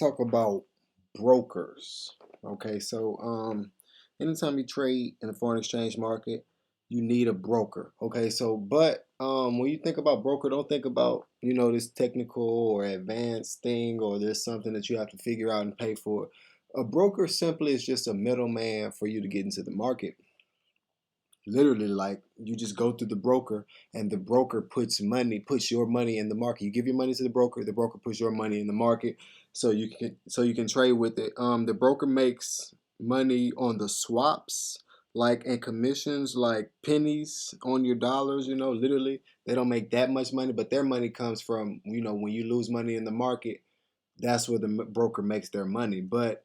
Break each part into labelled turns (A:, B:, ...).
A: talk about brokers. Okay, so anytime you trade in the foreign exchange market, you need a broker. Okay, so but when you think about broker, don't think about this technical or advanced thing or there's something that you have to figure out and pay for. A broker simply is just a middleman for you to get into the market. Literally, like you just go through the broker, and the broker puts your money in the market. You give your money to the broker puts your money in the market, so you can trade with it. The broker makes money on the swaps, like and commissions, like pennies on your dollars. Literally, they don't make that much money, but their money comes from when you lose money in the market. That's where the broker makes their money. But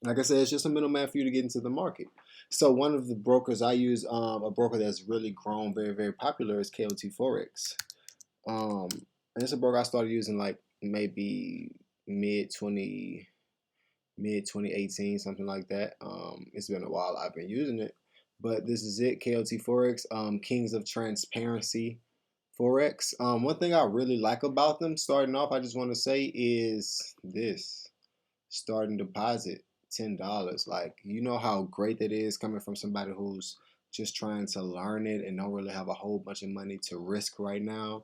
A: like I said, it's just a middleman for you to get into the market. So one of the brokers I use, a broker that's really grown very, very popular is Kot4x. And it's a broker I started using like maybe mid 20 mid 2018, something like that. It's been a while I've been using it, but this is it, Kot4x, Kings of Transparency Forex. One thing I really like about them, starting off, I just want to say is this: starting deposit $10. Like, you know how great that is coming from somebody who's just trying to learn it and don't really have a whole bunch of money to risk right now.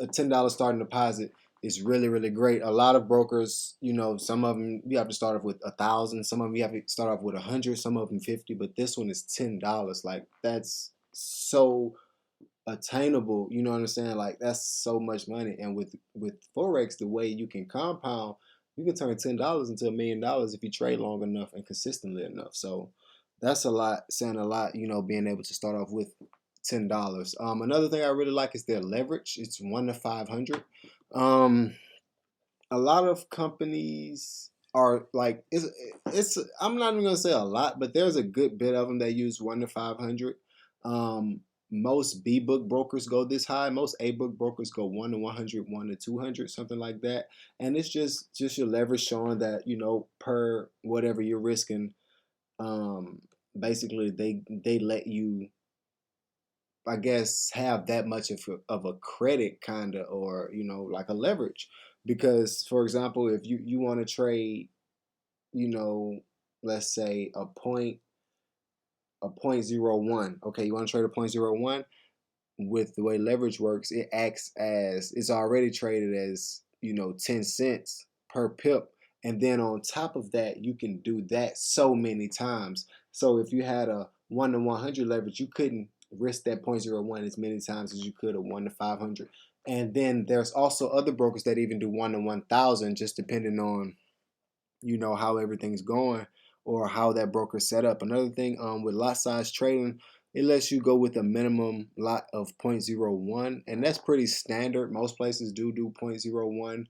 A: A $10 starting deposit is really, really great. A lot of brokers, some of them you have to start off with 1,000, some of them you have to start off with 100, some of them 50, but this one is $10. Like, that's so attainable. You know what I'm saying? Like, that's so much money. And with forex, the way you can compound, you can turn $10 into $1 million if you trade long enough and consistently enough. So that's a lot, saying a lot. Being able to start off with $10. Another thing I really like is their leverage. It's 1 to 500. Um, a lot of companies are like it's I'm not even gonna say a lot, but there's a good bit of them that use 1 to 500. Most B book brokers go this high. Most A book brokers go 1 to 100, 1 to 200, something like that. And it's just your leverage showing that per whatever you're risking. Um, Basically they let you, I guess, have that much of a credit kind of, or like a leverage. Because for example, if you want to trade, you know let's say a point 0.01. Okay, you want to trade a point 0.01. With the way leverage works, it acts as, it's already traded as 10 cents per pip, and then on top of that you can do that so many times. So if you had a 1 to 100 leverage, you couldn't risk that point 0.01 as many times as you could a 1 to 500. And then there's also other brokers that even do 1 to 1,000, just depending on how everything's going or how that broker set up. Another thing, with lot size trading, it lets you go with a minimum lot of zero point 0.01, and that's pretty standard. Most places do 0.01,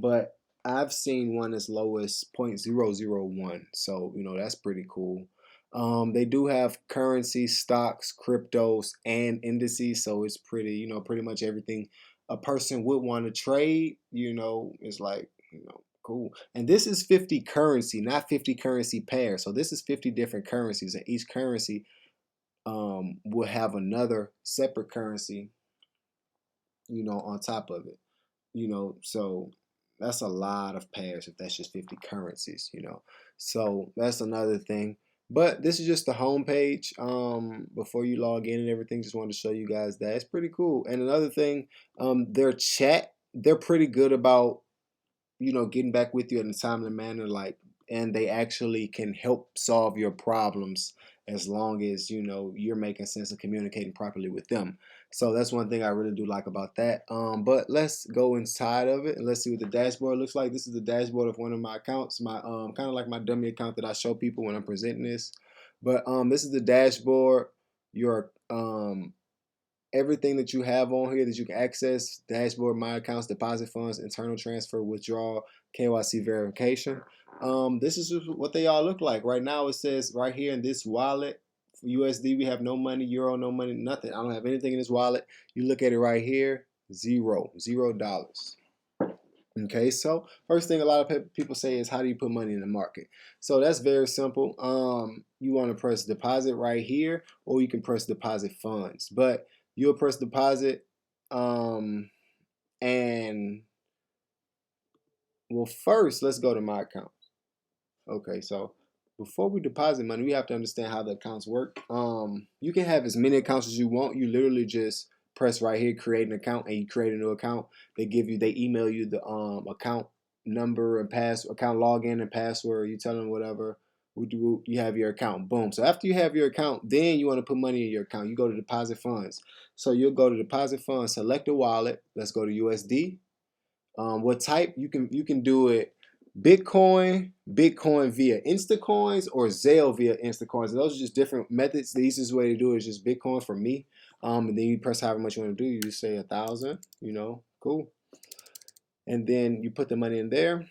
A: but I've seen one as low as 0.001, so that's pretty cool. They do have currency, stocks, cryptos, and indices, so it's pretty much everything a person would want to trade. Is like, cool. And this is 50 currency, not 50 currency pairs. So this is 50 different currencies, and each currency will have another separate currency, on top of it. So that's a lot of pairs if that's just 50 currencies. So that's another thing. But this is just the home page. Before you log in and everything, just wanted to show you guys that it's pretty cool. And another thing, their chat, they're pretty good about getting back with you in a timely manner, like, and they actually can help solve your problems as long as you're making sense and communicating properly with them. So that's one thing I really do like about that. But let's go inside of it and let's see what the dashboard looks like. This is the dashboard of one of my accounts, my kind of like my dummy account that I show people when I'm presenting this. But this is the dashboard. Your everything that you have on here that you can access: dashboard, my accounts, deposit funds, internal transfer, withdrawal, KYC verification. This is just what they all look like. Right now it says right here in this wallet, USD, we have no money. Euro, no money, nothing. I don't have anything in this wallet. You look at it right here, $0. Okay, so first thing a lot of people say is, how do you put money in the market? So that's very simple. You want to press deposit right here, or you can press deposit funds. But you'll press deposit, and Well, first, let's go to my account. Okay, so before we deposit money, we have to understand how the accounts work. You can have as many accounts as you want. You literally just press right here, create an account, and you create a new account. They email you the account number and account login and password. You tell them whatever. You have your account. Boom. So after you have your account, then you want to put money in your account. You go to deposit funds. So you'll go to deposit funds, select a wallet. Let's go to USD. What type? You can do it Bitcoin via Instacoins, or Zelle via Instacoins. And those are just different methods. The easiest way to do it is just Bitcoin for me. And then you press however much you want to do. You just say 1,000. Cool. And then you put the money in there.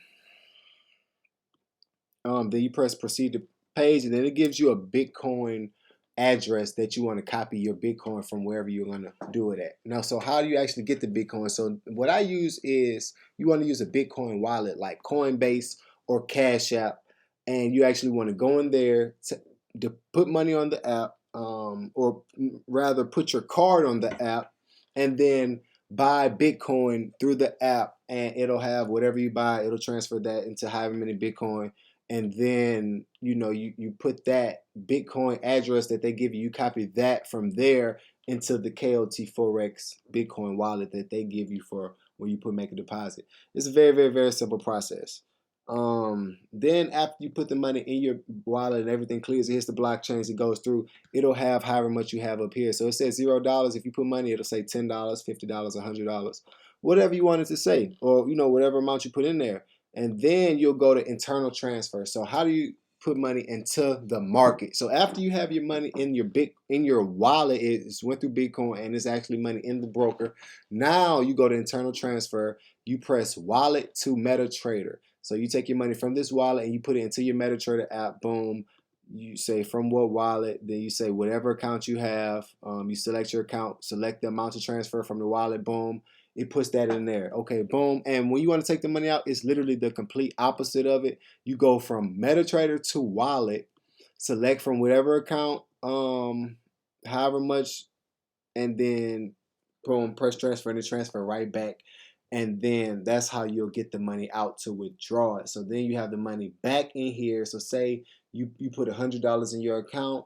A: Then you press proceed to page, and then it gives you a Bitcoin address that you want to copy your Bitcoin from wherever you're going to do it at. Now, so how do you actually get the Bitcoin? So what I use is you want to use a Bitcoin wallet like Coinbase or Cash App, and you actually want to go in there to put money on the app, or rather put your card on the app, and then buy Bitcoin through the app, and it'll have whatever you buy, it'll transfer that into however many Bitcoin. And then you put that Bitcoin address that they give you, you copy that from there into the Kot4x Bitcoin wallet that they give you for when you make a deposit. It's a very, very, very simple process. Then after you put the money in your wallet and everything clears, it hits the blockchains, it goes through, it'll have however much you have up here. So it says $0. If you put money, it'll say $10, $50, $100, whatever you want it to say, or whatever amount you put in there. And then you'll go to internal transfer. So how do you put money into the market? So after you have your money in your wallet, it's went through Bitcoin and it's actually money in the broker. Now you go to internal transfer. You press wallet to MetaTrader. So you take your money from this wallet and you put it into your MetaTrader app. Boom. You say from what wallet, then you say whatever account you have. You select your account, select the amount to transfer from the wallet. Boom. It puts that in there. Okay, boom. And when you want to take the money out, it's literally the complete opposite of it. You go from MetaTrader to wallet, select from whatever account, however much, and then boom, press transfer, and it transfer right back. And then that's how you'll get the money out to withdraw it. So then you have the money back in here. So say you put $100 in your account,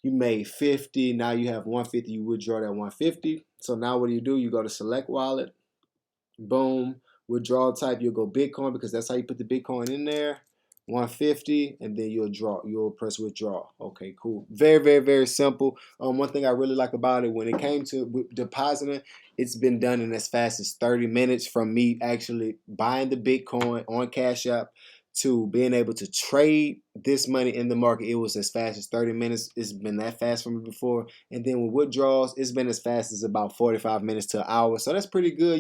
A: you made 50, now you have 150, you withdraw that 150. So now what do? You go to select wallet, boom, withdrawal type, you'll go Bitcoin because that's how you put the Bitcoin in there, 150, and then you'll press withdraw. Okay, cool. Very, very, very simple. One thing I really like about it, when it came to depositing, it's been done in as fast as 30 minutes from me actually buying the Bitcoin on Cash App to being able to trade this money in the market. It was as fast as 30 minutes. It's been that fast for me before. And then with withdrawals, it's been as fast as about 45 minutes to an hour. So that's pretty good,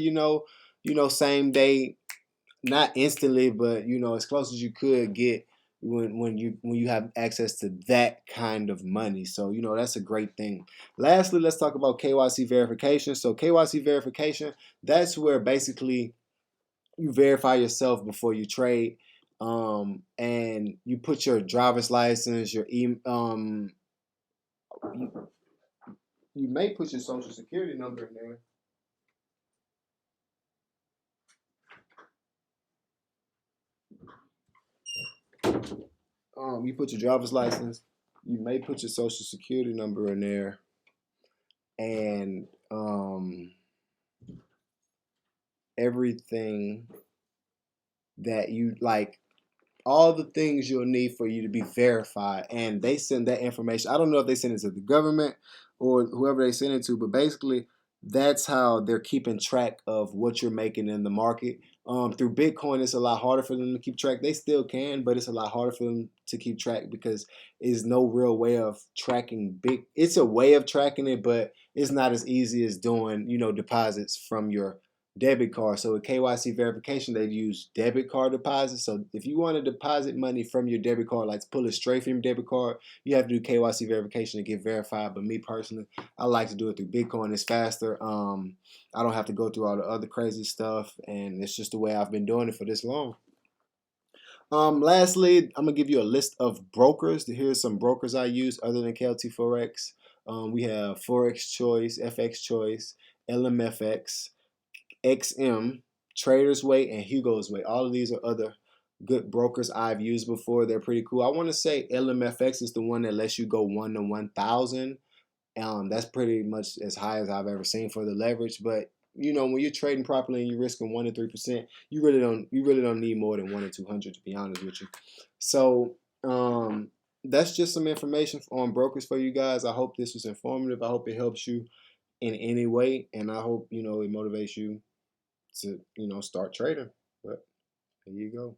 A: same day, not instantly, but as close as you could get when you have access to that kind of money. So that's a great thing. Lastly, let's talk about KYC verification. So KYC verification, that's where basically you verify yourself before you trade, and you put your driver's license, your you may put your social security number in there. You put your driver's license, you may put your social security number in there, and everything that you like, all the things you'll need for you to be verified. And they send that information. I don't know if they send it to the government or whoever they send it to, but basically that's how they're keeping track of what you're making in the market. Through Bitcoin, it's a lot harder for them to keep track. They still can, but it's a lot harder for them to keep track because there's no real way of tracking it's a way of tracking it, but it's not as easy as doing, deposits from your debit card. So with KYC verification, they use debit card deposits. So if you want to deposit money from your debit card, like to pull it straight from your debit card, you have to do KYC verification to get verified. But me personally, I like to do it through Bitcoin. It's faster. I don't have to go through all the other crazy stuff, and it's just the way I've been doing it for this long. Lastly, I'm gonna give you a list of brokers. Here's some brokers I use other than Kot4x. We have Forex Choice, FX Choice, LMFX, XM, Trader's Way, and Hugo's Way. All of these are other good brokers I've used before. They're pretty cool. I want to say LMFX is the one that lets you go 1 to 1,000. That's pretty much as high as I've ever seen for the leverage. But you know, when you're trading properly and you're risking 1 to 3%, you really don't need more than 1 to 200, to be honest with you. So that's just some information on brokers for you guys. I hope this was informative. I hope it helps you in any way, and I hope it motivates you to start trading. But there you go.